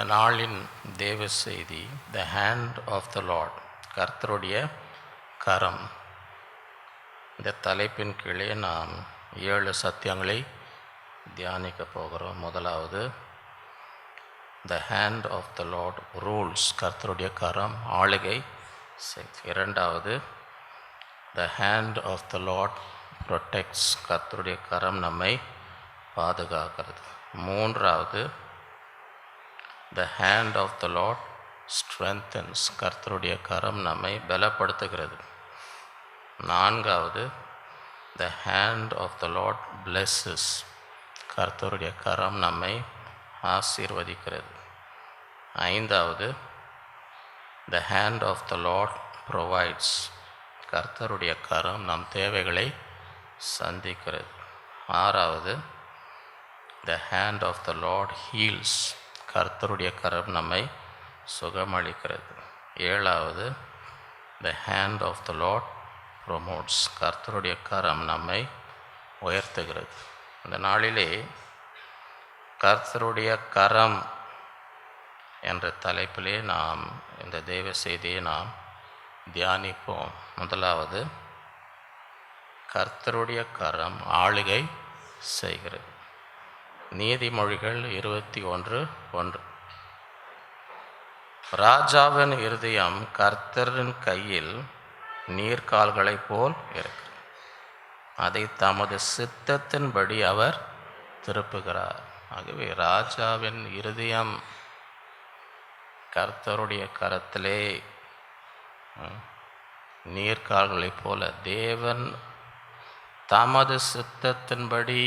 இந்த நாளின் தேவ செய்தி the hand of the lord, கர்த்தருடைய கரம். இந்த தலைப்பின் கீழே நாம் 7 சத்தியங்களை தியானிக்க போகிறோம். முதலாவது, the hand of the Lord rules, கர்த்தருடைய கரம் ஆளுகை. இரண்டாவது, the hand of the lord protects, கர்த்தருடைய கரம் நம்மை பாதுகாக்கிறது. மூன்றாவது, the hand of the lord strengthens, கர்த்தருடைய கரம் நம்மை பலப்படுத்துகிறது. நான்காவது, the hand of the lord blesses, கர்த்தருடைய கரம் நம்மை ஆசீர்வதிக்கிறது. ஐந்தாவது, the hand of the lord provides, கர்த்தருடைய கரம் நம் தேவைகளை சந்திக்கிறது. ஆறாவது, the hand of the lord heals, கர்த்தருடைய கரம் நம்மை சுகமளிக்கிறது. ஏழாவது, the hand of the lord promotes, கர்த்தருடைய கரம் நம்மை உயர்த்துகிறது. இந்த நாளிலே கர்த்தருடைய கரம் என்ற தலைப்பிலே நாம் இந்த தெய்வ செய்தியை நாம் தியானிப்போம். முதலாவது, கர்த்தருடைய கரம் ஆளுகை செய்கிறது. நீதிமொழிகள் 21:1. ராஜாவின் இருதயம் கர்த்தரின் கையில் நீர்க்கால்களைப் போல் இருக்கிறது, அதை தமது சித்தத்தின்படி அவர் திருப்புகிறார். ஆகவே ராஜாவின் இருதயம் கர்த்தருடைய கரத்திலே நீர்க்கால்களைப் போல, தேவன் தமது சித்தத்தின்படி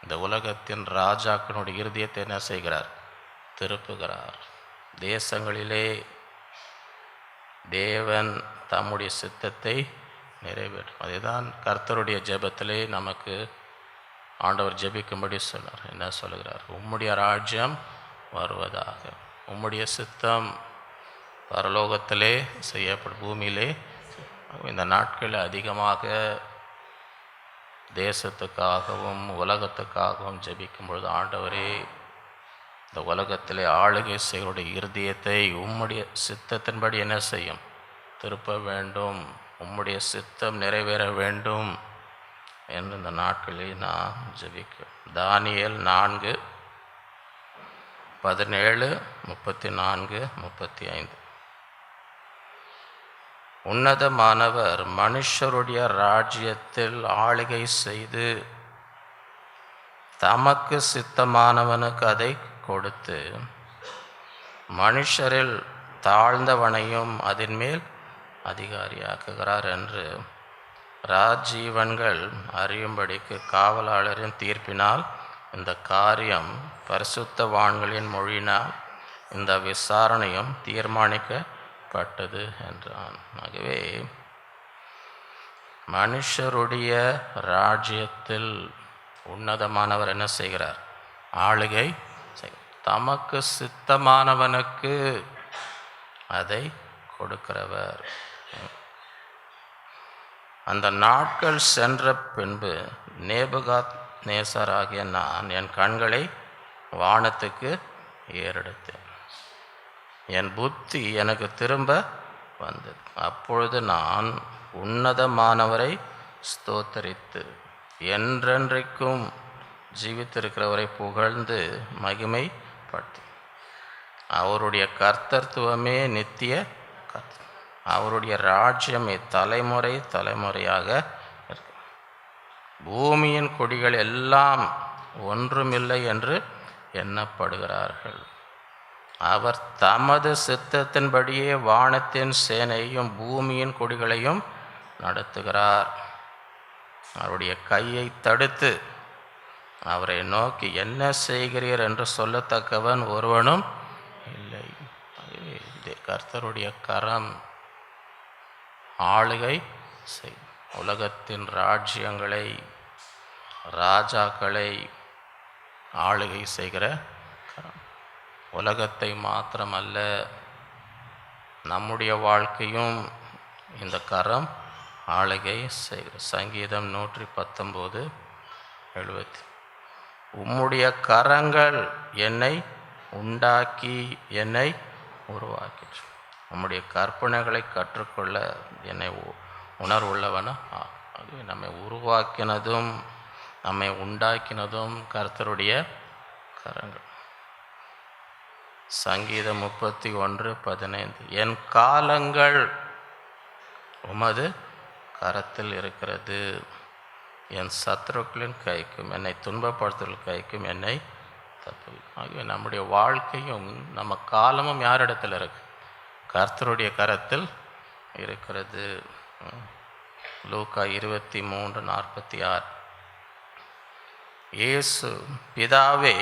இந்த உலகத்தின் ராஜாக்களுடைய இருதயத்தை என்ன செய்கிறார்? திருப்புகிறார். தேசங்களிலே தேவன் தம்முடைய சித்தத்தை நிறைவேற்றும். அதுதான் கர்த்தருடைய ஜெபத்திலே நமக்கு ஆண்டவர் ஜெபிக்கும்படி சொன்னார். என்ன சொல்லுகிறார்? உம்முடைய ராஜ்யம் வருவதாக, உம்முடைய சித்தம் பரலோகத்திலே செய்யப்படும், பூமியிலே. இந்த நாட்களில் அதிகமாக தேசத்துக்காகவும் உலகத்துக்காகவும் ஜெபிக்கும் பொழுது, ஆண்டவரே இந்த உலகத்திலே ஆளுகை செய்வருடைய இருதயத்தை உம்முடைய சித்தத்தின்படி என்ன செய்யும்? திருப்ப வேண்டும், உம்முடைய சித்தம் நிறைவேற வேண்டும் என்று இந்த நாட்களில் நான் ஜெபிக்கிறேன். தானியேல் 4:17, 34, 35. உன்னதமானவர் மனுஷருடைய ராஜ்யத்தில் ஆளுகை செய்து தமக்கு சித்தமானவனுக்கு அதை கொடுத்து, மனுஷரில் தாழ்ந்தவனையும் அதன் மேல் அதிகாரியாக்குகிறார் என்று ராஜீவன்கள் அறியும்படிக்கு காவலாளரின் தீர்ப்பினால் இந்த காரியம் பரிசுத்தவான்களின் மொழியினால் இந்த விசாரணையும் தீர்மானிக்கப்பட்டது என்றான். ஆகவே மனுஷருடைய ராஜ்யத்தில் உன்னதமானவர் என்ன செய்கிறார்? ஆளுகை. தமக்கு சித்தமானவனுக்கு அதை கொடுக்கிறவர். அந்த நாட்கள் சென்ற பின்பு நேபுகாத் நேசராகிய நான் என் கண்களை வானத்துக்கு ஏறெடுத்தேன், என் புத்தி எனக்கு திரும்ப வந்தது. அப்பொழுது நான் உன்னதமானவரை ஸ்தோத்தரித்து என்றென்றைக்கும் ஜீவித்திருக்கிறவரை புகழ்ந்து மகிமைப்படுத்தி, அவருடைய கர்த்தத்துவமே நித்திய கர்த்தர், அவருடைய ராஜ்யமே தலைமுறை தலைமுறையாக இருக்கு. பூமியின் கொடிகள் எல்லாம் ஒன்றுமில்லை என்று எண்ணப்படுகிறார்கள். அவர் தமது சித்தத்தின்படியே வானத்தின் சேனையையும் பூமியின் கொடிகளையும் நடத்துகிறார். அவருடைய கையை தடுத்து அவரை நோக்கி என்ன செய்கிறீர் என்று சொல்லத்தக்கவன் ஒருவனும் இல்லை. கர்த்தருடைய கரம் ஆளுகை செய், உலகத்தின் ராஜ்யங்களை ராஜாக்களை ஆளுகை செய்கிற கரம். உலகத்தை மாத்திரமல்ல, நம்முடைய வாழ்க்கையும் இந்த கரம் ஆளுகை செய்கிற. சங்கீதம் 119:70. உம்முடைய கரங்கள் என்னை உண்டாக்கி என்னை உருவாக்கிற்று. நம்முடைய கற்பனைகளை கற்றுக்கொள்ள என்னை உணர்வுள்ளவனா. ஆகவே நம்மை உருவாக்கினதும் நம்மை உண்டாக்கினதும் கர்த்தருடைய கரங்கள். சங்கீதம் 31:15, என் காலங்கள் உமது கரத்தில் இருக்கிறது, என் சத்துருக்களின் கைக்கும் என்னை துன்பப்படுத்துதல் கைக்கும் என்னை தப்பு. ஆகவே நம்முடைய வாழ்க்கையும் நம்ம காலமும் யாரிடத்தில் இருக்கு? கர்த்தருடைய கரத்தில் இருக்கிறது. லூக்கா 23:46, இயேசு, பிதாவே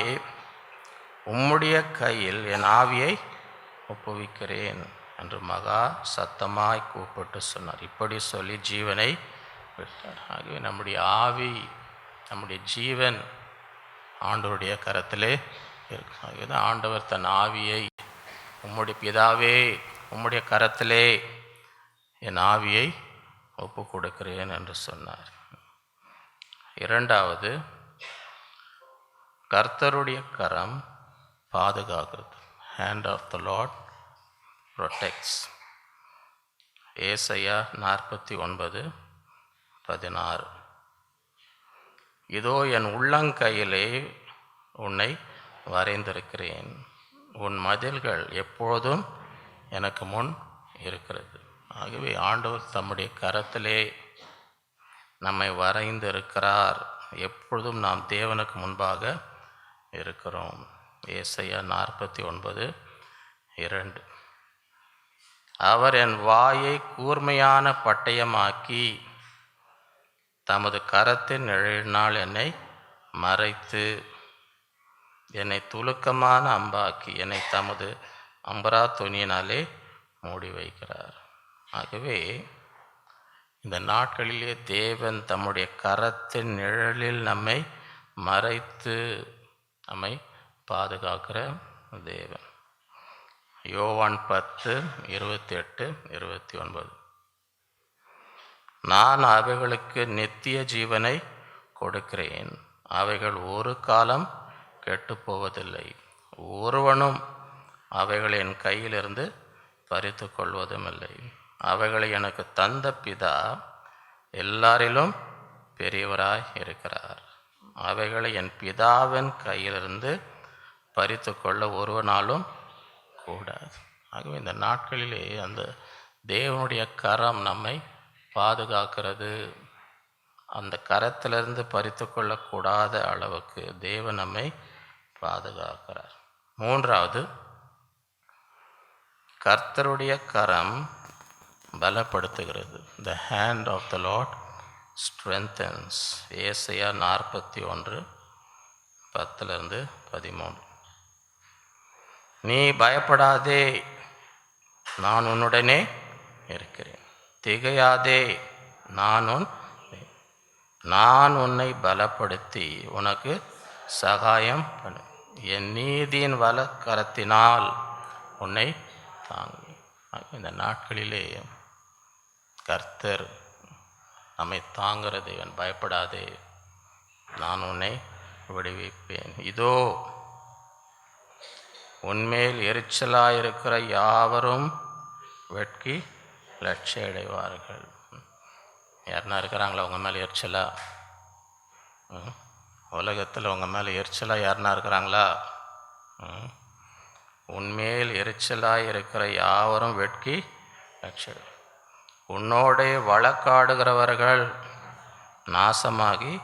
உம்முடைய கையில் என் ஆவியை ஒப்புவிக்கிறேன் என்று மகா சத்தமாய் கூப்பிட்டு சொன்னார். இப்படி சொல்லி ஜீவனை விட்டார். ஆகவே நம்முடைய ஆவி, நம்முடைய ஜீவன் ஆண்டவருடைய கரத்திலே இருக்கு. ஆகவேதான் ஆண்டவர் தன் ஆவியை, உம்முடைய பிதாவே உம்முடைய கரத்திலே என் ஆவியை ஒப்பு கொடுக்கிறேன் என்று சொன்னார். இரண்டாவது, கர்த்தருடைய கரம் பாதுகாக்கிறது. Hand of the lord protects. ஏசாயா 49:16, இதோ என் உள்ளங்கையிலே உன்னை வரைந்திருக்கிறேன், உன் மதில்கள் எப்பொழுதும் எனக்கு முன் இருக்கிறது. ஆகவே ஆண்டவர் தம்முடைய கரத்திலே நம்மை வரைந்திருக்கிறார். எப்பொழுதும் நாம் தேவனுக்கு முன்பாக இருக்கிறோம். ஏசாயா 49:2, அவர் என் வாயை கூர்மையான பட்டயமாக்கி தமது கரத்தின் நிழலினால் என்னை மறைத்து என்னை துலுக்கமான அம்பாக்கி என்னை தமது அம்பரா துணியினாலே மூடி வைக்கிறார். ஆகவே இந்த நாட்களிலே தேவன் தம்முடைய கரத்தின் நிழலில் நம்மை மறைத்து நம்மை பாதுகாக்கிற தேவன். யோவான் 10:28-29, நான் அவைகளுக்கு நித்திய ஜீவனை கொடுக்கிறேன், அவைகள் ஒரு காலம் கெட்டுப்போவதில்லை, ஒருவனும் அவைகளை என் கையிலிருந்து பறித்து கொள்வதும் இல்லை. அவைகளை எனக்கு தந்த பிதா எல்லாரிலும் பெரியவராய் இருக்கிறார். அவைகளை என் பிதாவின் கையிலிருந்து பறித்து கொள்ள ஒருவனாலும் கூடாது. ஆகவே இந்த நாட்களிலே அந்த தேவனுடைய கரம் நம்மை பாதுகாக்கிறது. அந்த கரத்திலிருந்து பறித்து கொள்ளக்கூடாத அளவுக்கு தேவன் நம்மை பாதுகாக்கிறார். மூன்றாவது, கர்த்தருடைய கரம் பலப்படுத்துகிறது. The hand of the Lord strengthens. ஏசாயா 41:10-13, நீ பயப்படாதே, நான் உன்னுடனே இருக்கிறேன், திகையாதே, நான் உன்னை பலப்படுத்தி உனக்கு சகாயம் பண்ணு, என் நீதியின் வலக்கரத்தினால் உன்னை தாங்கு. இந்த நாட்களிலே கர்த்தர் நம்மை தாங்குகிற தேவன். பயப்படாதே, நான் உன்னை விடுவிப்பேன். இதோ உன்மேல் எரிச்சலாயிருக்கிற யாவரும் வெட்கி லட்சிய அடைவார்கள். யாருன்னா இருக்கிறாங்களா உங்கள் மேலே எரிச்சலா? உலகத்தில் உங்கள் மேலே எரிச்சலா யாருன்னா இருக்கிறாங்களா? உன்மேல் எரிச்சலாய் இருக்கிற யாவரும் வெட்கி லட்சிய, உன்னோடே வழக்காடுகிறவர்கள் நாசமாகி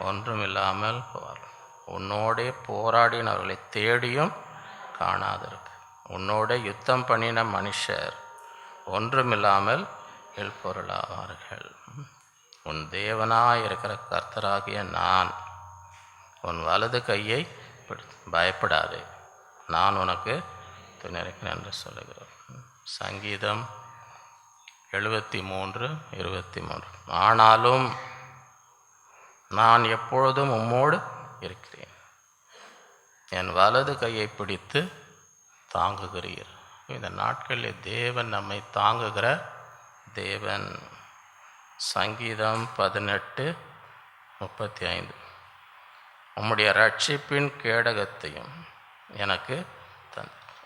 ஒன்றுமில்லாமல் போவார். உன்னோடே போராடினவர்களை தேடியும் காணாதிருப்ப. உன்னோட யுத்தம் பண்ணின மனுஷர் ஒன்றுமில்லாமல் எழுப்பொருளாவார்கள். உன் தேவனாயிருக்கிற கர்த்தராகிய நான் உன் வலது கையை பயப்படாதே, நான் உனக்கு துணைக்கிறேன் என்று சொல்லுகிறேன். சங்கீதம் 73:23, ஆனாலும் நான் எப்பொழுதும் உம்மோடு இருக்கிறேன், என் வலது கையை பிடித்து தாங்குகிறீர். இந்த நாட்களில் தேவன் நம்மை தாங்குகிற தேவன். சங்கீதம் 18:35, உம்முடைய ரட்சிப்பின் கேடகத்தையும் எனக்கு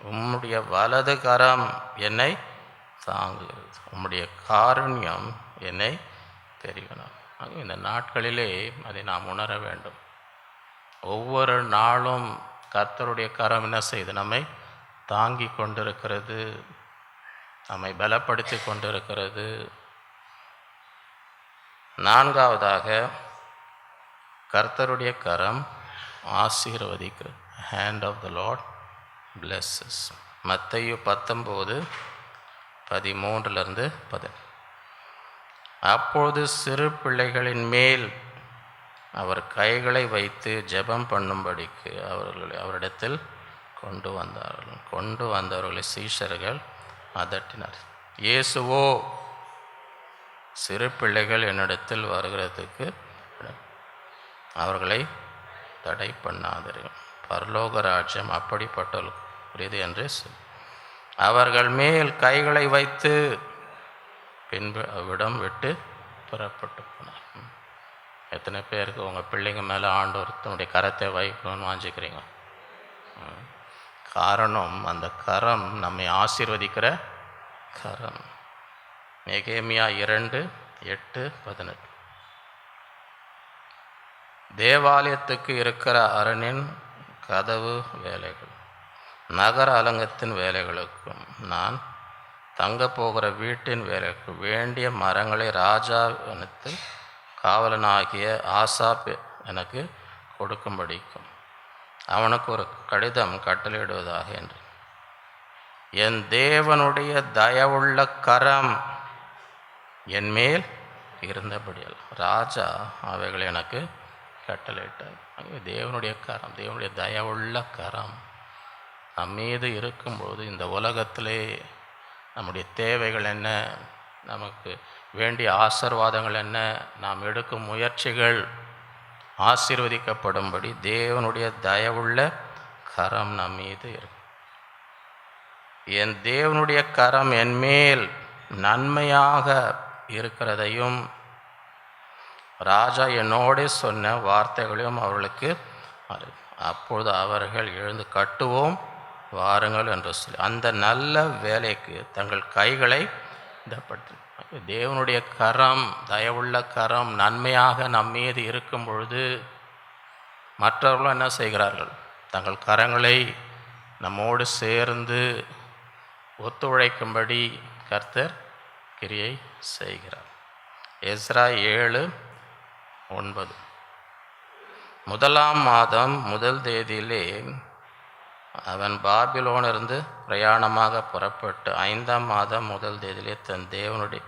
உம்முடைய வலது கரம் என்னை தாங்குகிறது, உம்முடைய காருண்யம் என்னை தெரிவிக்கணும். இந்த நாட்களிலே அதை நாம் உணர வேண்டும். ஒவ்வொரு நாளும் கர்த்தருடைய கரம் என்ன செய்து நம்மை தாங்கி கொண்டிருக்கிறது, நம்மை பலப்படுத்தி கொண்டிருக்கிறது. நான்காவதாக, கர்த்தருடைய கரம் ஆசீர்வதிக்கிறது. Hand of the Lord blesses. மத்தேயு 19:13-10. அப்போது சிறு பிள்ளைகளின் மேல் அவர் கைகளை வைத்து ஜெபம் பண்ணும்படிக்கு அவரிடத்தில் கொண்டு வந்தவர்களை சீஷர்கள் அதட்டினார். இயேசுவோ, சிறு பிள்ளைகள் என்னிடத்தில் வருகிறதுக்கு அவர்களை தடை பண்ணாதீர்கள், பரலோக ராஜ்யம் அப்படிப்பட்டவர்களுடையது என்று சொல். அவர்கள் மேல் கைகளை வைத்து பின்பு அவ்விடம் விட்டு புறப்பட்டு போனார். எத்தனை பேருக்கு உங்கள் பிள்ளைங்க மேலே ஆண்டவருடைய கரத்தை வைக்கணும்னு வாஞ்சிக்கிறீங்க? காரணம், அந்த கரம் நம்மை ஆசீர்வதிக்கிற கரம். நெகேமியா 2:8-18. தேவாலயத்துக்கு இருக்கிற அரணின் கதவு வேலைகள், நகர அலங்கத்தின் வேலைகளுக்கும் நான் தங்க போகிற வீட்டின் வேலைக்கு வேண்டிய மரங்களை ராஜாவினத்து காவலனாகிய ஆசாப் எனக்கு கொடுக்கும்படிக்கும் அவனுக்கு ஒரு கடிதம் கட்டளையிடுவதாக என்று என் தேவனுடைய தயவுள்ள கரம் என் மேல் இருந்தபடியால் ராஜா அவைகளை எனக்கு கட்டளையிட்டார். தேவனுடைய கரம், தேவனுடைய தயவுள்ள கரம் நம் மீது இருக்கும்போது இந்த உலகத்திலே நம்முடைய தேவைகள் என்ன, நமக்கு வேண்டிய ஆசீர்வாதங்கள் என்ன, நாம் எடுக்கும் முயற்சிகள் ஆசீர்வதிக்கப்படும்படி தேவனுடைய தயவுள்ள கரம் நம் மீது இருக்கும். என் தேவனுடைய கரம் என் மேல் நன்மையாக இருக்கிறதையும் ராஜா என்னோடு சொன்ன வார்த்தைகளையும் அவர்களுக்கு அப்பொழுது அவர்கள் எழுந்து கட்டுவோம் வாருங்கள் என்று சொல்லி அந்த நல்ல வேலைக்கு தங்கள் கைகளை இதப்படுத்தி. தேவனுடைய கரம், தயவுள்ள கரம் நன்மையாக நம் மீது இருக்கும் பொழுது மற்றவர்களும் என்ன செய்கிறார்கள்? தங்கள் கரங்களை நம்மோடு சேர்ந்து ஒத்துழைக்கும்படி கர்த்தர் கிரியை செய்கிறார். எஸ்ரா 7:9. 1ஆம் மாதம் 1 தேதியிலே அவன் பாபிலோனிலிருந்து பிரயாணமாக புறப்பட்டு 5ஆம் மாதம் 1 தேதியிலே தன் தேவனுடைய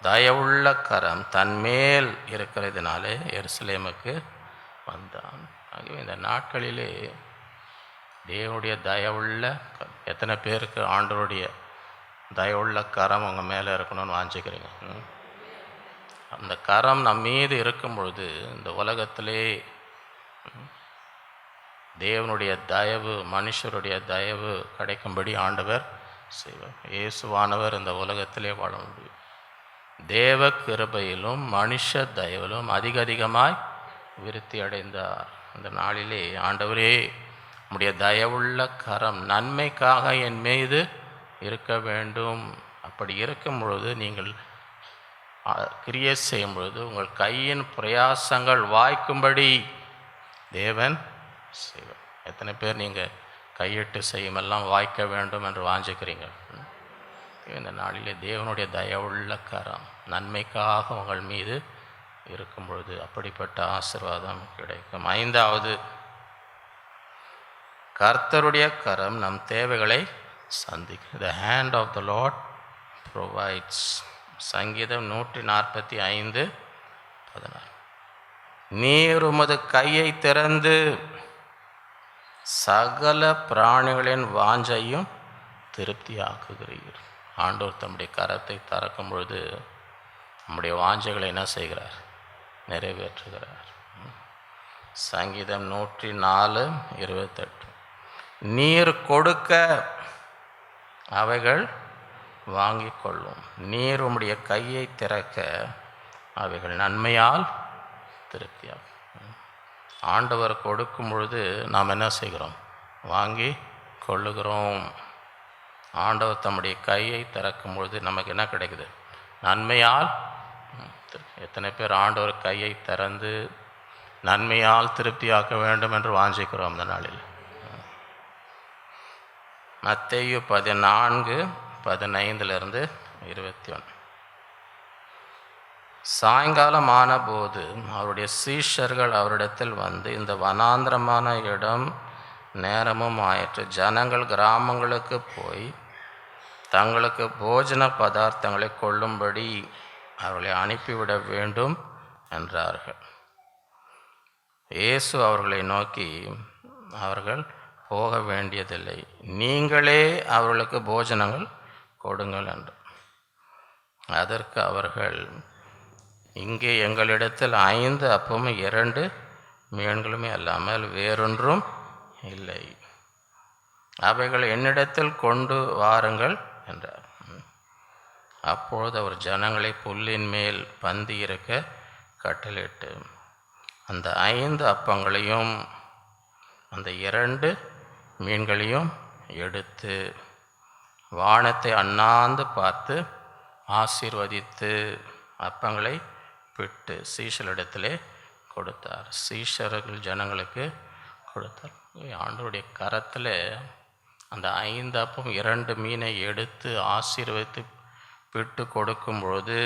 தயவுள்ள கரம் தன்மேல் இருக்கிறதுனாலே எருசலேமுக்கு வந்தான். ஆகவே இந்த நாட்களிலே தேவனுடைய தயவுள்ள எத்தனை பேருக்கு ஆண்டவருடைய தயவுள்ள கரம் உங்கள் மேலே இருக்கணும்னு வாஞ்சிக்கிறீங்க? அந்த கரம் நம் மீது இருக்கும் பொழுது இந்த உலகத்திலே தேவனுடைய தயவு, மனுஷருடைய தயவு கிடைக்கும்படி ஆண்டவர் செய்வார். இயேசுவானவர் இந்த உலகத்திலே வாழ முடியும். தேவ கிருபையிலும் மனுஷ தயவிலும் அதிகமாய் விருத்தி அடைந்தார். அந்த நாளிலே ஆண்டவரே, உம்முடைய தயவுள்ள கரம் நன்மைக்காக என் மீது இருக்க வேண்டும். அப்படி இருக்கும் பொழுது நீங்கள் கிரியை செய்யும் பொழுது உங்கள் கையின் பிரயாசங்கள் வாய்க்கும்படி தேவன் செய்வார். எத்தனை பேர் நீங்கள் கையிட்டு செய்யுமெல்லாம் வாய்க்க வேண்டும் என்று வாஞ்சிக்கிறீங்க? இந்த நாளிலே தேவனுடைய தயவுள்ள கரம் நன்மைக்காக உங்கள் மீது இருக்கும் பொழுது அப்படிப்பட்ட ஆசீர்வாதம் கிடைக்கும். 5வது, கர்த்தருடைய கரம் நம் தேவைகளை சந்திக்கும். The hand of the Lord provides. சங்கீதம் 145:16. நீர் உமது கையை திறந்து சகல பிராணிகளின் வாஞ்சையும் திருப்தியாக்குகிறீர். ஆண்டவர் தம்முடைய கரத்தை திறக்கும் பொழுது நம்முடைய வாஞ்சைகளை என்ன செய்கிறார்? நிறைவேற்றுகிறார். சங்கீதம் 104:28. நீர் கொடுக்க அவைகள் வாங்கி கொள்ளும், நீர் உம்முடைய கையை திறக்க அவைகள் நன்மையால் திருப்தியாகும். ஆண்டவர் கொடுக்கும் பொழுது நாம் என்ன செய்கிறோம்? வாங்கி கொள்ளுகிறோம். ஆண்டவர் தம்முடைய கையை திறக்கும் பொழுது நமக்கு என்ன கிடைக்குது? நன்மையால். எத்தனை பேர் ஆண்டவர் கையை திறந்து நன்மையால் திருப்தியாக்க வேண்டும் என்று வாஞ்சிக்கிறோம் அந்த நாளில்? மத்தேயு 14:15-21. சாயங்காலம் ஆனபோது அவருடைய சீஷர்கள் அவரிடத்தில் வந்து, இந்த வனாந்திரமான இடம் நேரமும் ஆயிற்று, ஜனங்கள் கிராமங்களுக்கு போய் தங்களுக்கு போஜன பதார்த்தங்களை கொள்ளும்படி அவர்களை அனுப்பிவிட வேண்டும் என்றார்கள். இயேசு அவர்களை நோக்கி, அவர்கள் போக வேண்டியதில்லை, நீங்களே அவர்களுக்கு போஜனங்கள் கொடுங்கள் என்றார். அதற்கு அவர்கள், இங்கே எங்களிடத்தில் 5 அப்பமும் 2 மீன்களுமே அல்லாமல் வேறொன்றும் இல்லை, அவைகள் என்னிடத்தில் கொண்டு வாருங்கள் என்றார். அப்பொழுது அவர் ஜனங்களை புல்லின் மேல் பந்தி இருக்க கட்டளையிட்டு, அந்த 5 அப்பங்களையும் அந்த 2 மீன்களையும் எடுத்து வானத்தை அண்ணாந்து பார்த்து ஆசீர்வதித்து அப்பங்களை பிட்டு சீஷரிடத்திலே கொடுத்தார். சீஷர்கள் ஜனங்களுக்கு கொடுத்தார். ஆண்டவருடைய கரத்தில் அந்த 5 அப்பம் 2 மீனை எடுத்து ஆசீர்வதித்து பிட்டு கொடுக்கும் பொழுது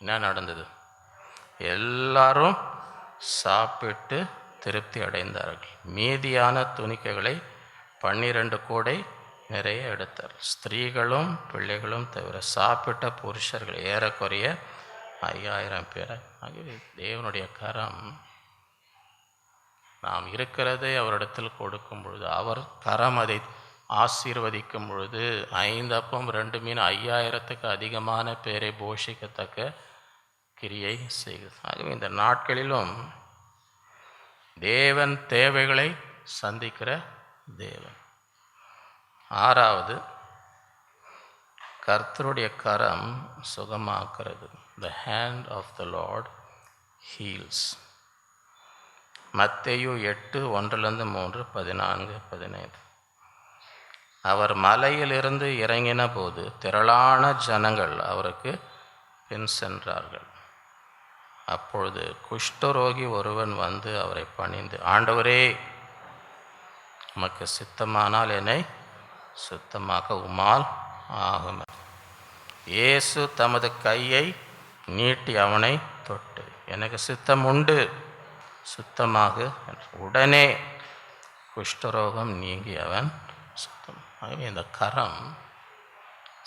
என்ன நடந்தது? எல்லாரும் சாப்பிட்டு திருப்தி அடைந்தார்கள். மீதியான துணிக்கைகளை 12 கூடை நிறைய எடுத்தார். ஸ்திரீகளும் பிள்ளைகளும் தவிர சாப்பிட்ட புருஷர்கள் ஏறக்குறைய 5000 பேர். ஆகவே தேவனுடைய கரம் நாம் இருக்கிறதை அவரிடத்தில் கொடுக்கும் பொழுது, அவர் கரம் அதை ஆசீர்வதிக்கும் பொழுது 5 அப்பம் 2 மீன் 5000த்துக்கு அதிகமான பேரை போஷிக்கத்தக்க கிரியை செய்கிறது. ஆகவே இந்த நாட்களிலும் தேவன் தேவைகளை சந்திக்கிற தேவன். 6வது, கர்த்தருடைய கரம் சுகமாக்குறது. The hand of the Lord heals. மத்தேயு 8:1-3, 14, 15. அவர் மலையிலிருந்து இறங்கின போது திரளான ஜனங்கள் அவருக்கு பின் சென்றார்கள். அப்பொழுது குஷ்டரோகி ஒருவன் வந்து அவரை பணிந்து, ஆண்டவரே, உமக்கு சித்தமானால் என்னை சுத்தமாக்க உம்மால் ஆகும். இயேசு தமது கையை நீட்டி அவனை தொட்டு, எனக்கு சித்தம் உண்டு, சுத்தமாக. உடனே குஷ்டரோகம் நீங்கி அவன் சுத்தம். ஆகவே இந்த கரம்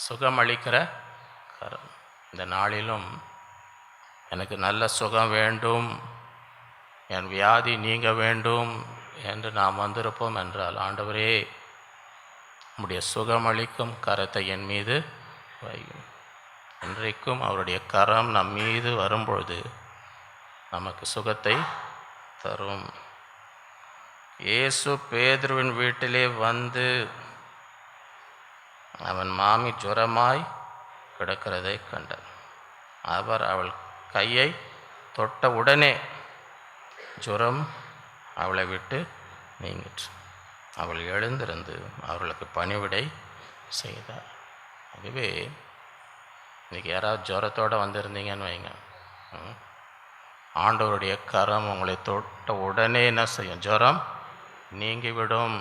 சுகமளிக்கிற கரம். இந்த நாளிலும் எனக்கு நல்ல சுகம் வேண்டும், என் வியாதி நீங்க வேண்டும் என்று நாம் வந்திருப்போம் என்றால், ஆண்டவரே, உம்முடைய சுகமளிக்கும் கரத்தை என் மீது வையும். இன்றைக்கும் அவருடைய கரம் நம் மீது வரும்பொழுது நமக்கு சுகத்தை தரும். இயேசு பேதுருவின் வீட்டிலே வந்து அவன் மாமி ஜுரமாய் கிடக்கிறதை கண்டார். அவர் அவள் கையை தொட்ட உடனே ஜுரம் அவளை விட்டு நீங்கிற்று. அவள் எழுந்திருந்து அவர்களுக்கு பணிவிடை செய்தார். ஆகவே இன்றைக்கி யாராவது ஜுரத்தோடு வந்திருந்தீங்கன்னு வைங்க, ஆண்டவருடைய கரம் உங்களை தொட்ட உடனே என்ன செய்யும்? ஜுரம் நீங்கிவிடும்.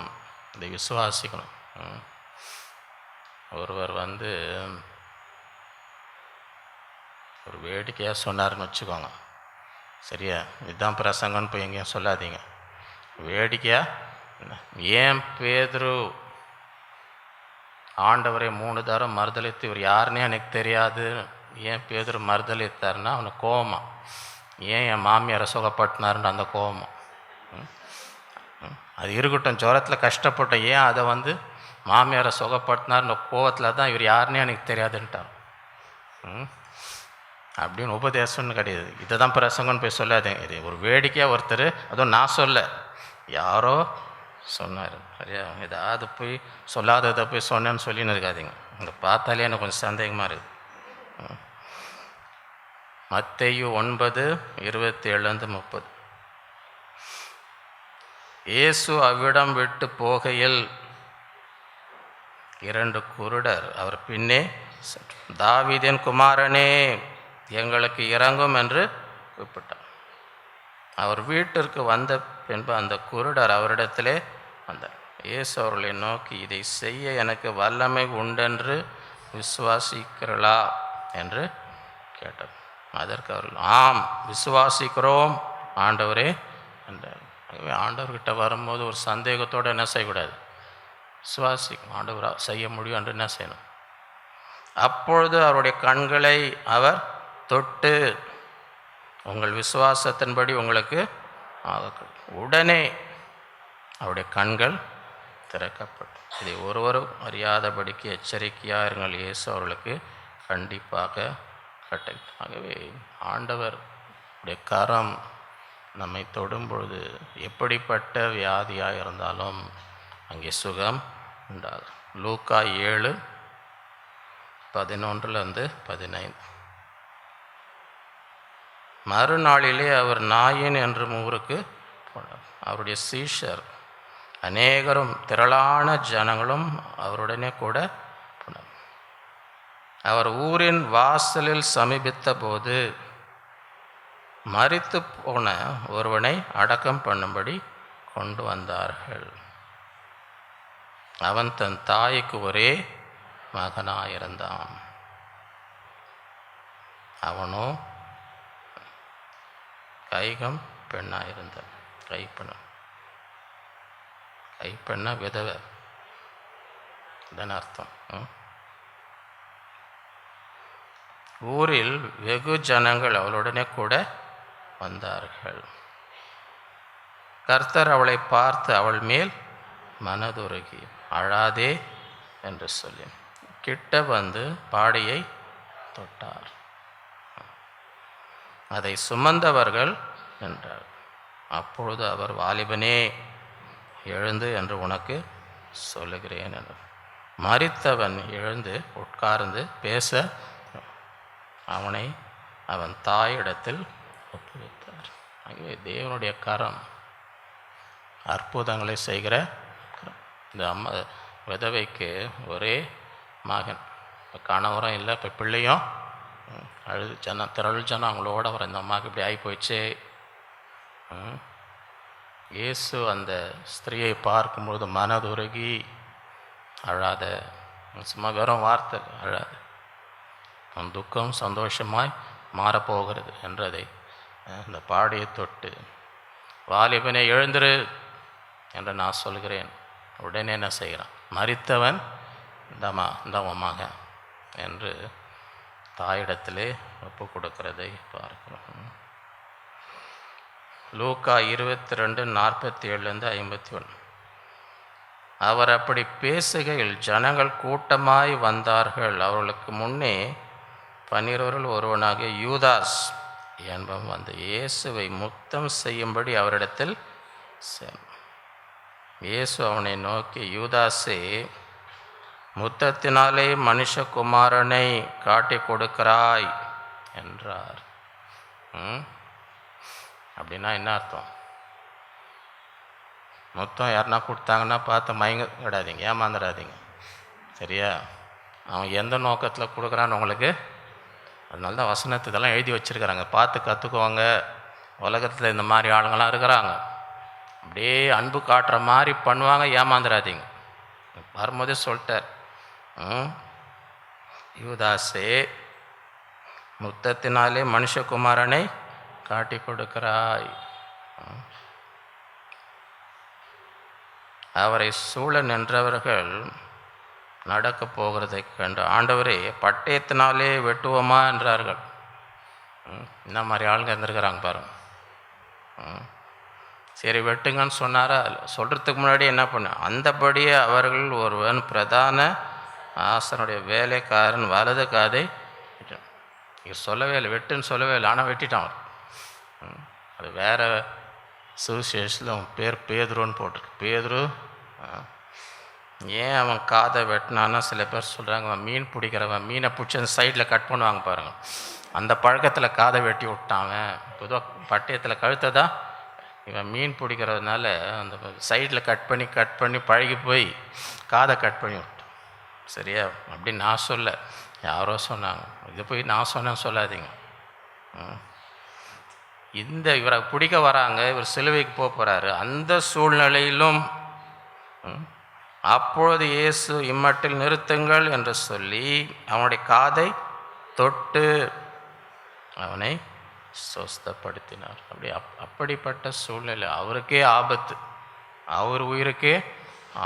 இதை விசுவாசிக்கணும். ஒருவர் வந்து ஒரு வேடிக்கையாக சொன்னார்னு வச்சுக்கோங்க, சரியா? இதுதான் பிரசங்கன்னு போய் எங்கேயும் சொல்லாதீங்க. வேடிக்கையாக, ஏன் பேதுரு ஆண்டவரை 3 தரம் மறுதலித்து, இவர் யாருன்னே எனக்கு தெரியாது, ஏன் பேதுரு மறுதலித்தார்னா அவனுக்கு கோபமா, ஏன் என் மாமியாரை சுகப்படுத்தினாருன்னு அந்த கோபமா. அது இருக்கட்டும், ஜுரத்தில் கஷ்டப்பட்டோம், ஏன் அதை வந்து மாமியாரை சுகப்படுத்தினார்ன்ற கோவத்தில் தான் இவர் யாருன்னே எனக்கு தெரியாதுன்ட்டார் அப்படின்னு உபதேசம்னு கிடையாது. இதை தான் பிரசங்கன்னு போய் சொல்லாதீங்க. இது ஒரு வேடிக்கையாக ஒருத்தர், அதுவும் நான் சொல்ல, யாரோ சொன்னார், சரியா? ஏதாவது போய் சொல்லாததை போய் சொன்னேன்னு சொல்லின்னு இருக்காதிங்க. இங்கே பார்த்தாலே எனக்கு கொஞ்சம் சந்தேகமாக இருக்குது. மத்தேயு 9:27-30. இயேசு அவ்விடம் விட்டு போகையில் 2 குருடர் அவர் பின்னே தாவீதின் குமாரனே எங்களுக்கு இறங்கும் என்று கூப்பிட்டார். அவர் வீட்டிற்கு வந்த பின்பு அந்த குருடர் அவரிடத்திலே வந்தார். இயேசு அவர்களை நோக்கி, இதை செய்ய எனக்கு வல்லமை உண்டென்று விசுவாசிக்கிறீர்களா என்று கேட்டார். அதற்கு அவர்கள், ஆம் விசுவாசிக்கிறோம் ஆண்டவரே என்றார். ஆண்டவர்கிட்ட வரும்போது ஒரு சந்தேகத்தோடு என்ன செய்யக்கூடாது, விசுவாசிக்கணும். ஆண்டவராக செய்ய முடியும் என்று என்ன செய்யணும். அப்பொழுது அவருடைய கண்களை அவர் தொட்டு, உங்கள் விசுவாசத்தின்படி உங்களுக்கு உடனே அவருடைய கண்கள் திறக்கப்படும். இதை ஒருவரும் அறியாதபடிக்கு எச்சரிக்கையாக இருங்கள். இயேசு அவர்களுக்கு கண்டிப்பாக கட்டளை. ஆகவே ஆண்டவருடைய கரம் நம்மை தொடும் பொழுது எப்படிப்பட்ட வியாதியாக இருந்தாலும் அங்கே சுகம் உண்டாகும். லூக்கா 7:11-15. மறுநாளிலே அவர் நாயின் என்ற ஊருக்கு போனார். அவருடைய சீஷர் அநேகரும் திரளான ஜனங்களும் அவருடனே கூட போனார். அவர் ஊரின் வாசலில் சமீபித்த போது மரித்து போன ஒருவனை அடக்கம் பண்ணும்படி கொண்டு வந்தார்கள். அவன் தன் தாய்க்கு ஒரே மகனாயிருந்தான். அவனோ கைகம் பெண்ணாயிருந்தான். கைப்பெண்ண விதவை, இதன் அர்த்தம். ஊரில் வெகு ஜனங்கள் அவளுடனே கூட வந்தார்கள். கர்த்தர் அவளை பார்த்து அவள் மேல் மனதுருகி, அழாதே என்று சொல்லி கிட்ட வந்து பாடியை தொட்டார். அதை சுமந்தவர்கள் என்றார். அப்பொழுது அவர், வாலிபனே எழுந்து என்று உனக்கு சொல்லுகிறேன் என்றார். மரித்தவன் எழுந்து உட்கார்ந்து பேச அவனை அவன் தாயிடத்தில் ஒப்புவித்தார். ஆகவே தேவனுடைய கரம் அற்புதங்களை செய்கிற இந்த விதவைக்கு ஒரே மகன், இப்போ கணவரும் இல்லை, இப்போ பிள்ளையும் திரள் ஜனம் அவங்களோட வர இந்த அம்மாவுக்கு இப்படி ஆகி போயிடுச்சு. இயேசு அந்த ஸ்திரீயை பார்க்கும்பொழுது மனதுருகி, அழாத, சும்மா வெறும் வார்த்தை, அழாத, உன் துக்கம் சந்தோஷமாய் மாறப்போகிறது என்றதை இந்த பாடியை தொட்டு, வாலிபனை எழுந்திரு என்று நான் சொல்கிறேன். உடனே என்ன செய்கிறான், மரித்தவன் இந்தமாக என்று தாயிடத்திலே ஒப்பு கொடுக்கிறதை பார்க்கிறோம். லூக்கா 22:47-51. அவர் அப்படி பேசுகையில் ஜனங்கள் கூட்டமாய் வந்தார்கள். அவர்களுக்கு முன்னே 12 ஒருவனாகிய யூதாஸ் என்பவன் வந்து இயேசுவை முத்தம் செய்யும்படி அவரிடத்தில் இயேசு அவனை நோக்கி, யூதாஸே, முத்தத்தினாலே மனுஷகுமாரனை காட்டி கொடுக்கிறாய் என்றார். அப்படின்னா என்ன அர்த்தம்? முத்தம் யாருன்னா கொடுத்தாங்கன்னா பார்த்து மயங்க விடாதீங்க, ஏமாந்துடாதீங்க, சரியா? அவன் எந்த நோக்கத்தில் கொடுக்குறான்னு உங்களுக்கு, அதனால தான் வசனத்து இதெல்லாம் எழுதி வச்சுருக்கிறாங்க, பார்த்து கற்றுக்குவாங்க. உலகத்தில் இந்த மாதிரி ஆளுங்கள்லாம் இருக்கிறாங்க, அப்படியே அன்பு காட்டுற மாதிரி பண்ணுவாங்க, ஏமாந்துடாதீங்க. வரும்போதே சொல்லிட்டார், யூதாஸே, முத்தத்தினாலே மனுஷகுமாரனை காட்டி கொடுக்கிறாய். அவரை சூழ நின்றவர்கள் நடக்கப் போகிறதை கண்டு, ஆண்டவரே, பட்டயத்தினாலே வெட்டுவோமா என்றார்கள். இந்த மாதிரி ஆளுங்க இருந்திருக்கிறாங்க பாருங்க. சரி வெட்டுங்கன்னு சொன்னாரா? சொல்கிறதுக்கு முன்னாடி என்ன பண்ண, அந்தபடியே அவர்கள் ஒருவன் பிரதான ஆசனுடைய வேலைக்காரன் வலது காதை இங்கே சொல்லவே இல்லை, வெட்டுன்னு சொல்லவே இல்லை, ஆனால் வெட்டிட்டான் அவர். அது வேறு சுவிசேஷத்தில் அவன் பேர் பேதுருன்னு போட்டிருக்கு. பேதுரு ஏன் அவன் காதை வெட்டினான்னா, சில பேர் சொல்கிறாங்க, அவன் மீன் பிடிக்கிறவன் மீனை பிடிச்சி அந்த சைடில் கட் பண்ணுவாங்க பாருங்கள், அந்த பழக்கத்தில் காதை வெட்டி விட்டான். பொதுவாக பட்டயத்தில் கழுத்தை தான், இவன் மீன் பிடிக்கிறதுனால அந்த சைடில் கட் பண்ணி பழகி போய் காதை கட் பண்ணி விட்டான். சரியா? அப்படி நான் சொல்ல, யாரோ சொன்னாங்க. இது போய் நான் சொன்னேன்னு சொல்லாதீங்க. இவரை பிடிக்க வராங்க, இவர் சிலுவைக்கு போகிறாரு. அந்த சூழ்நிலையிலும் அப்பொழுது இயேசு இம்மட்டில் நிறுத்துங்கள் என்று சொல்லி அவனுடைய காதை தொட்டு அவனை சொஸ்தப்படுத்தினார். அப்படிப்பட்ட சூழ்நிலை, அவருக்கே ஆபத்து, அவர் உயிருக்கே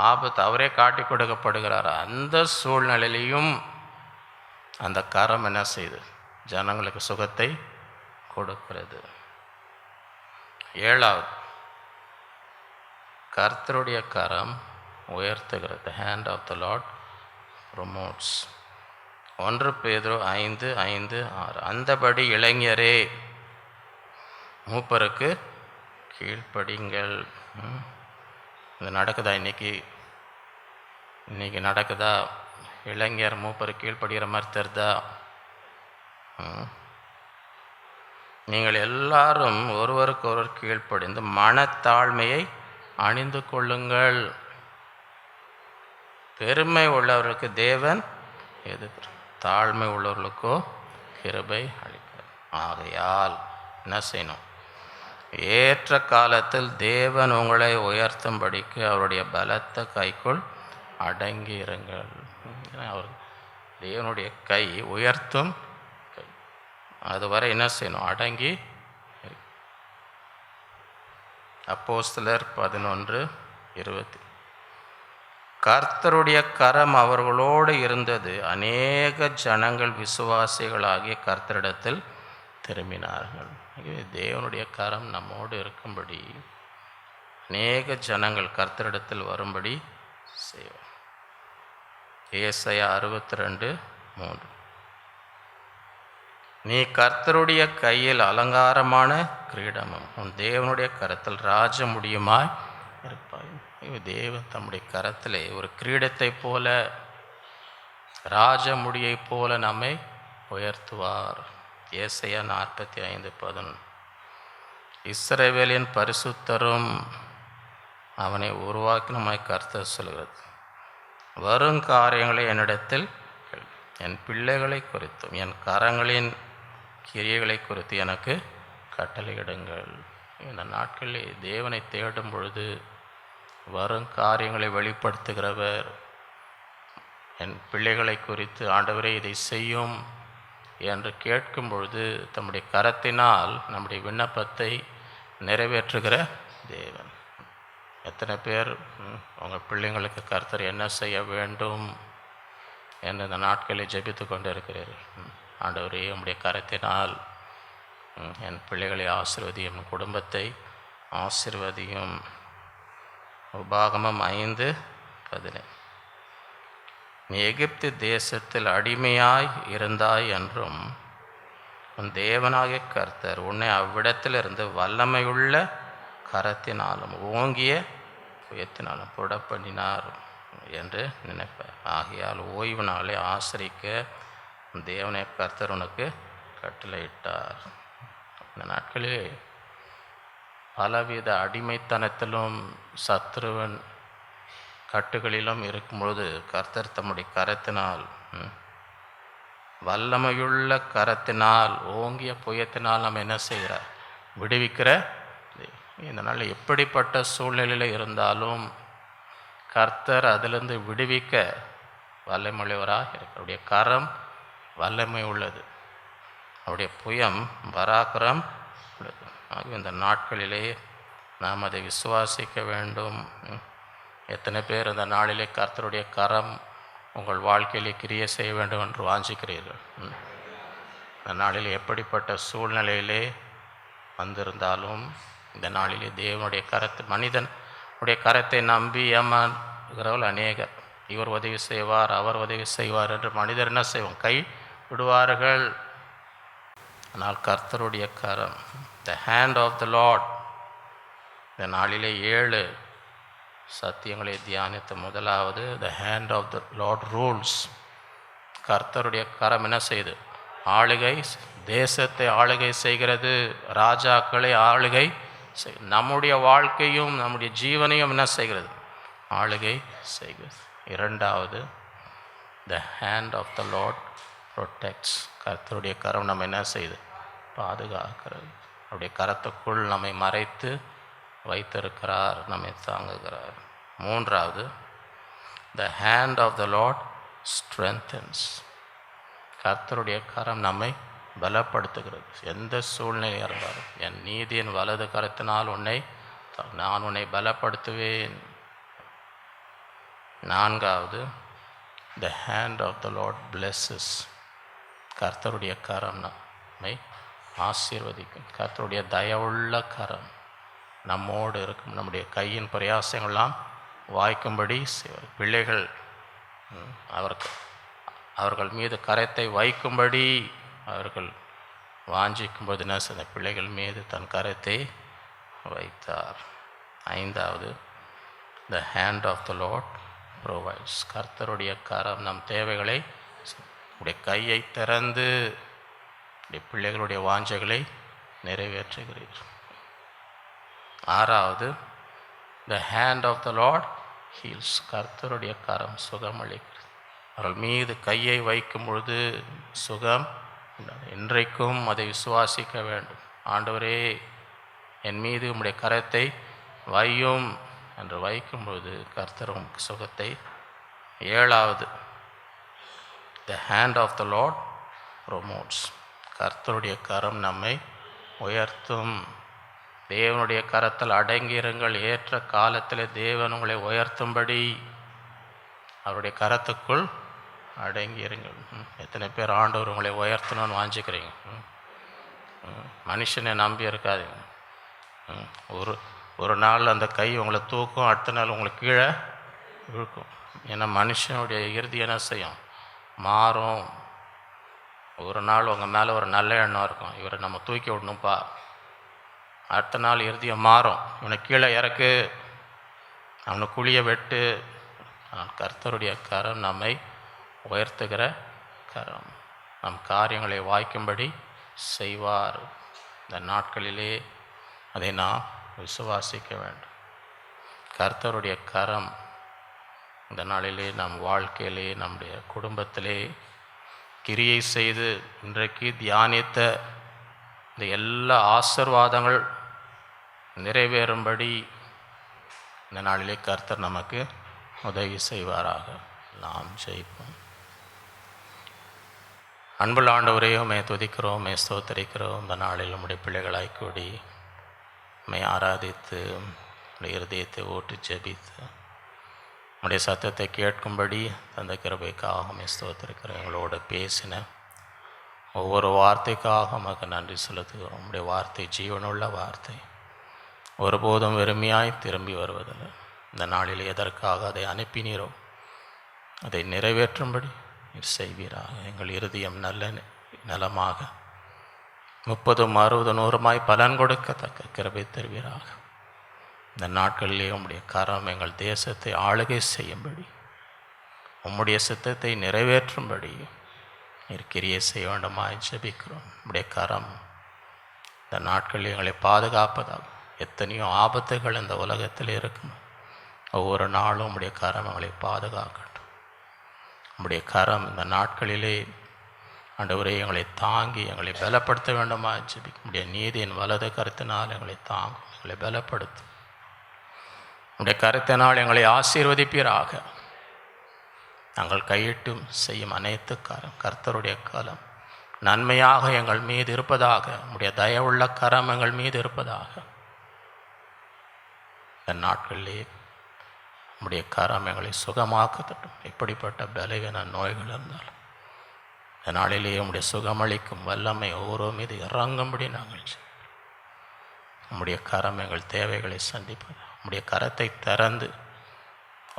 ஆபத்து, அவரே காட்டி கொடுக்கப்படுகிறார். அந்த சூழ்நிலையிலையும் அந்த கரம் என்ன செய்யுது? ஜனங்களுக்கு சுகத்தை கொடுக்கிறது. 7வது, கர்த்தருடைய கரம் உயர்த்துகிறது. The hand of the Lord promotes. 1 பேதுரு 5:5-6. அந்தபடி இளைஞரே, மூப்பருக்கு கீழ்ப்படிங்கள். இது நடக்குதா? இன்னைக்கு நடக்குதா? இளைஞர் மூப்பருக்கு கீழ்ப்படுகிற மாதிரி தெரிதா? நீங்கள் எல்லாரும் ஒருவருக்கு ஒருவர் கீழ்ப்படிந்து மனத்தாழ்மையை அணிந்து கொள்ளுங்கள். பெருமை உள்ளவர்களுக்கு தேவன் எதிர்க்கிறார், தாழ்மை உள்ளவர்களுக்கோ கிருபை அளிக்கிறார். ஆகையால் என்ன செய்யணும்? ஏற்ற காலத்தில் தேவன் உங்களை உயர்த்தும்படிக்கு அவருடைய பலத்த கைக்குள் அடங்கி இருங்கள். அவர் தேவனுடைய கை உயர்த்தும் கை. அதுவரை என்ன செய்யணும்? அடங்கி. அப்போஸ்தலர் 11:20. கர்த்தருடைய கரம் அவர்களோடு இருந்தது. அநேக ஜனங்கள் விசுவாசிகளாகிய கர்த்தரிடத்தில் திரும்பினார்கள். தேவனுடைய கரம் நம்மோடு இருக்கும்படி அநேக ஜனங்கள் கர்த்தரிடத்தில் வரும்படி செய்வார். ஏசாயா 62:3. நீ கர்த்தருடைய கையில் அலங்காரமான கிரீடமும் உன் தேவனுடைய கரத்தில் ராஜ முடியுமாய் இருப்பாய். தேவன் தம்முடைய கரத்திலே ஒரு கிரீடத்தை போல, ராஜ முடியை போல நம்மை உயர்த்துவார். ஏசாயா 45:11. இஸ்ரவேலின் பரிசுத்தரும் அவனை உருவாக்கினமாய் கர்த்தர் சொல்கிறது. வரும் காரியங்களை என்னிடத்தில் என் பிள்ளைகளை குறித்தும் என் கரங்களின் கிரியைகளை குறித்து எனக்கு கட்டளையிடுங்கள். இந்த நாட்களில் தேவனை தேடும் பொழுது வரும் காரியங்களை வெளிப்படுத்துகிறவர். என் பிள்ளைகளை குறித்து ஆண்டவரே இதை செய்யும் என்று கேட்கும் பொழுது தம்முடைய கரத்தினால் நம்முடைய விண்ணப்பத்தை நிறைவேற்றுகிற தேவன். எத்தனை பேர் உங்கள் பிள்ளைங்களுக்கு கர்த்தர் என்ன செய்ய வேண்டும் என்று இந்த நாட்களில் ஜெபித்து கொண்டு இருக்கிறீர்கள்? ஆண்டவரே, உம்முடைய கரத்தினால் என் பிள்ளைகளை ஆசீர்வதியும், என் குடும்பத்தை ஆசீர்வதியும். உபாகமம் 5:15. நீ எகிப்து தேசத்தில் அடிமையாய் இருந்தாய் என்றும் உன் தேவனாகிய கர்த்தர் உன்னை அவ்விடத்திலிருந்து வல்லமையுள்ள கரத்தினாலும் ஓங்கிய புயத்தினாலும் புடப்பண்ணினார் என்று நினைப்பார். ஆகையால் ஓய்வு நாளை ஆசரிக்க தேவனை கர்த்தர் உனக்கு கட்டளையிட்டார். இந்த நாட்களில் பலவித அடிமைத்தனத்திலும் சத்ருவன் கட்டுகளிலும் இருக்கும்பொழுது கர்த்தர் தம்முடைய கரத்தினால், வல்லமையுள்ள கரத்தினால், ஓங்கிய புயத்தினால் நம்ம என்ன செய்கிறார்? விடுவிக்கிற. இந்த நாளில் எப்படிப்பட்ட சூழ்நிலையில் இருந்தாலும் கர்த்தர் அதிலிருந்து விடுவிக்க வல்லமையுள்ளவராக இருக்கிற. அவருடைய கரம் வல்லமை உள்ளது, அவருடைய புயம் பராக்கிரம் உள்ளது. ஆகவே இந்த நாட்களிலே நாம் அதை விசுவாசிக்க வேண்டும். எத்தனை பேர் இந்த நாளிலே கர்த்தருடைய கரம் உங்கள் வாழ்க்கையிலே கிரியை செய்ய வேண்டும் என்று வாஞ்சிக்கிறீர்கள்? இந்த நாளில் எப்படிப்பட்ட சூழ்நிலையிலே வந்திருந்தாலும் இந்த நாளிலே தேவனுடைய கரத்தை, மனிதனுடைய கரத்தை நம்பி ஏமாறுகிறவர்கள் அநேகர். இவர் உதவி செய்வார், அவர் உதவி செய்வார் என்று மனிதர் என்ன செய்வோம்? கை விடுவார்கள். ஆனால் கர்த்தருடைய கரம், the hand of the Lord. இந்த நாளிலே 7 சத்தியங்களை தியானித்த முதலாவது, the hand of the Lord rules. கர்த்தருடைய கரம் என்ன செய்யுது? ஆளுகை, தேசத்தை ஆளுகை செய்கிறது, ராஜாக்களை ஆளுகை செய். நம்முடைய வாழ்க்கையும் நம்முடைய ஜீவனையும் என்ன செய்கிறது? ஆளுகை செய்கிறது. 2வது, the hand of the lord protects. கர்த்தருடைய கரம் நம்ம என்ன செய்யுது? பாதுகாக்கிறது. அவருடைய கரத்துக்குள் நம்மை மறைத்து வைத்திருக்கிறார், நம்மை தாங்குகிறார். மூன்றாவது, the hand of the lord strengthens. கர்த்தருடைய கரம் நம்மை பலப்படுத்துகிறது. எந்த சூழ்நிலையாக இருந்தாலும், என் நீதியின் வலது கரத்தினால் நான் உன்னை பலப்படுத்துவேன். நான்காவது, the hand of the lord blesses. கர்த்தருடைய கரம் நம்மை ஆசீர்வதிக்கும். கர்த்தருடைய தயவுள்ள கரம் நம்மோடு இருக்கும். நம்முடைய கையின் பிரயாசங்கள்லாம் வாய்க்கும்படி செய்வார். பிள்ளைகள் அவர்கள் மீது கரத்தை வைக்கும்படி அவர்கள் வாஞ்சிக்கும்போது என்ன செய்த பிள்ளைகள் மீது தன் கரத்தை வைத்தார். ஐந்தாவது, the hand of the lord provides. கர்த்தருடைய கரம் நம் தேவைகளை உடைய கையை திறந்து பிள்ளைகளுடைய வாஞ்சைகளை நிறைவேற்றுகிறீர். ஆறாவது, the hand of the lord heals. கர்த்தருடைய கரம் சுகமளிக்கிறது. அவர்கள் மீது கையை வைக்கும் பொழுது சுகம். இன்றைக்கும் அதை விசுவாசிக்க வேண்டும். ஆண்டவரே, என் மீது உம்முடைய கரத்தை வையும் என்று வைக்கும்பொழுது கர்த்தரும் சுகத்தை. ஏழாவது, the hand of the lord promotes. கர்த்தருடைய கரம் நம்மை உயர்த்தும். தேவனுடைய கரத்தில் அடங்கியிருங்கள். ஏற்ற காலத்தில் தேவன் உங்களை உயர்த்தும்படி அவருடைய கரத்துக்குள் அடங்கியிருங்கள். எத்தனை பேர் ஆண்டவர் உங்களை உயர்த்தணும்னு வாஞ்சிக்கிறீங்க? மனுஷனை நம்பி இருக்காதீங்க. ஒரு நாள் அந்த கை உங்களை தூக்கும், அடுத்த நாள் உங்களை கீழே இழுக்கும். ஏன்னா மனுஷனுடைய இறுதி என்ன செய்யும்? மாறும். ஒரு நாள் உங்கள் மேலே ஒரு நல்ல எண்ணம் இருக்கும், இவரை நம்ம தூக்கி விடணும்ப்பா. அடுத்த நாள் இறுதியம் மாறும், இவனை கீழே இறக்கு, அவனை குழிய வெட்டு. கர்த்தருடைய கரம் நம்மை உயர்த்துகிற கரம். நம் காரியங்களை வாய்க்கும்படி செய்வார். இந்த நாட்களிலே அதை நாம் விசுவாசிக்க வேண்டும். கர்த்தருடைய கரம் இந்த நாளிலே நம் வாழ்க்கையிலே, நம்முடைய குடும்பத்திலே கிரியை செய்து இன்றைக்கு தியானித்த இந்த எல்லா ஆசீர்வாதங்கள் நிறைவேறும்படி இந்த நாளிலே கர்த்தர் நமக்கு உதவி செய்வாராக. நாம் ஜெயிப்போம். அன்புள்ள ஆண்டவரே, உம்மை துதிக்கிறோம், உம்மை ஸ்தோத்தரிக்கிறோம். இந்த நாளில் நம்முடைய பிள்ளைகளாய் கூடி உம்மை ஆராதித்து நம்முடைய இருதயத்தை ஓட்டி ஜெபித்து நம்முடைய சத்தத்தை கேட்கும்படி தந்த கிருபைக்காக உம்மை ஸ்தோத்தரிக்கிறோம். எங்களோட பேசின ஒவ்வொரு வார்த்தைக்காக உமக்கு நன்றி செலுத்துகிறோம். உம்முடைய வார்த்தை ஜீவனுள்ள வார்த்தை, ஒருபோதும் வெறுமையாய் திரும்பி வருவதில்லை. இந்த நாளில் எதற்காக அதை அனுப்பினீரோ அதை நிறைவேற்றும்படி நீர் செய்வீராக. எங்கள் இருதயம் நல்ல நலமாக 30, 60, 100 பலன் கொடுக்கத்தக்க கிருபை தருவீராக. இந்த நாட்களிலே உம்முடைய கரம் எங்கள் தேசத்தை ஆளுகை செய்யும்படி, உம்முடைய சித்தத்தை நிறைவேற்றும்படி நீர் கிரியை செய்ய வேண்டுமாய் ஜெபிக்கிறோம். உம்முடைய கரம் இந்த நாட்களில் எங்களை பாதுகாப்பதாக. எத்தனையோ ஆபத்துகள் இந்த உலகத்தில் இருக்கும். ஒவ்வொரு நாளும் உம்முடைய கரம் எங்களை பாதுகாக்கட்டும். உம்முடைய கரம் இந்த நாட்களிலே ஆண்டவரே எங்களை தாங்கி எங்களை பலப்படுத்த வேண்டுமா ஜெபிக்க. உம்முடைய நீதியின் வலது கருத்தினால் எங்களை தாங்கும், எங்களை பலப்படுத்தும். உம்முடைய கருத்தினால் எங்களை ஆசீர்வதிப்பீராக. நாங்கள் கையிட்டும் செய்யும் அனைத்து கர்த்தருடைய காலம் நன்மையாக எங்கள் மீது இருப்பதாக. உம்முடைய தயவுள்ள கரம் எங்கள் மீது இருப்பதாக. இந்த நாட்களிலே உம்முடைய கரம் எங்களை சுகமாக்கத்தட்டும். எப்படிப்பட்ட பலவீன நோய்கள் இருந்தாலும் இந்த நாளிலேயே உம்முடைய சுகமளிக்கும் வல்லமை ஒவ்வொரு மீது இறங்கும்படி நாங்கள் உம்முடைய கரம் எங்கள் தேவைகளை சந்திப்பது. உம்முடைய கரத்தை திறந்து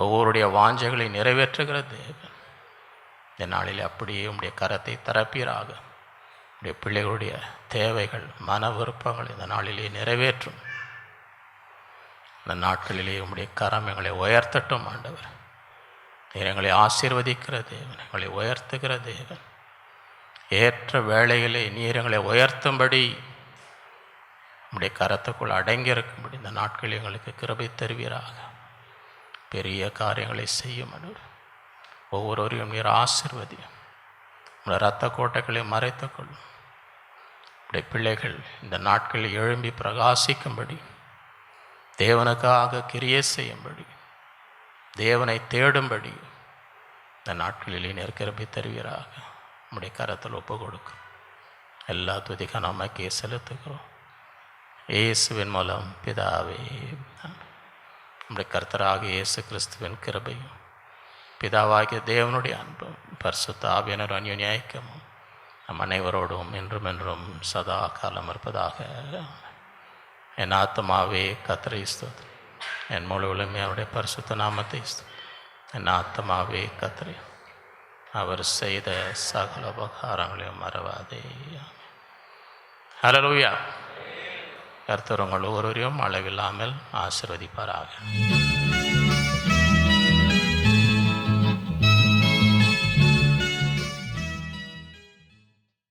ஒவ்வொருடைய வாஞ்சைகளை நிறைவேற்றுகிற தேவன். இந்த நாளில் அப்படியே உம்முடைய கரத்தை திறப்பீராக. உடைய பிள்ளைகளுடைய தேவைகள், மன விருப்பங்கள் இந்த நாளிலே நிறைவேற்றும். இந்த நாட்களிலே உம்முடைய கரம் எங்களை உயர்த்தட்டும் ஆண்டவர். நீர் எங்களை ஆசீர்வதிக்கிற தேவன், எங்களை உயர்த்துகிற தேவன். ஏற்ற வேளையிலே நீர் எங்களை உயர்த்தும்படி உம்முடைய கரத்துக்குள் அடங்கியிருக்கும்படி இந்த நாட்களில் எங்களுக்கு கிருபை தருவீராக. பெரிய காரியங்களை செய்யும் ஆண்டவர். ஒவ்வொருவரையும் நீர் ஆசீர்வதியும். உடைய இரத்த கோட்டைகளை மறைத்துக்கொள்ளும். உடைய பிள்ளைகள் இந்த நாட்களில் எழும்பி பிரகாசிக்கும்படி, தேவனுக்காக கிரியை செய்யும்படி, தேவனை தேடும்படி இந்த நாட்களிலே நீர் கிருபை தருவீராக. உம்முடைய கரத்தில் ஒப்பு கொடுக்கும். எல்லா துதிக்க நமக்கே செலுத்துகிறோம். இயேசுவின் மூலம் பிதாவே. நம்முடைய கர்த்தராக இயேசு கிறிஸ்துவின் கிருபையும் பிதாவாகிய தேவனுடைய அன்பும் பரிசுத்த ஆவியானவர் அந்யோன்ய ஐக்கியமும் நம் அனைவரோடும் என்றும் என்றும் சதா காலம் இருப்பதாக. என் ஆத்மாவே கர்த்தரை ஸ்தோத்திரி, என் முழுவதுமே அவருடைய பரிசுத்த நாமத்தை ஸ்தோத்திரி. என் ஆத்மாவே கர்த்தரை, அவர் செய்த சகல உபகாரங்களையும் மறவாதே. ஹல்லேலூயா. கர்த்தர் உங்கள் ஒவ்வொருவரையும் அளவில்லாமல் ஆசீர்வதிப்பாராக.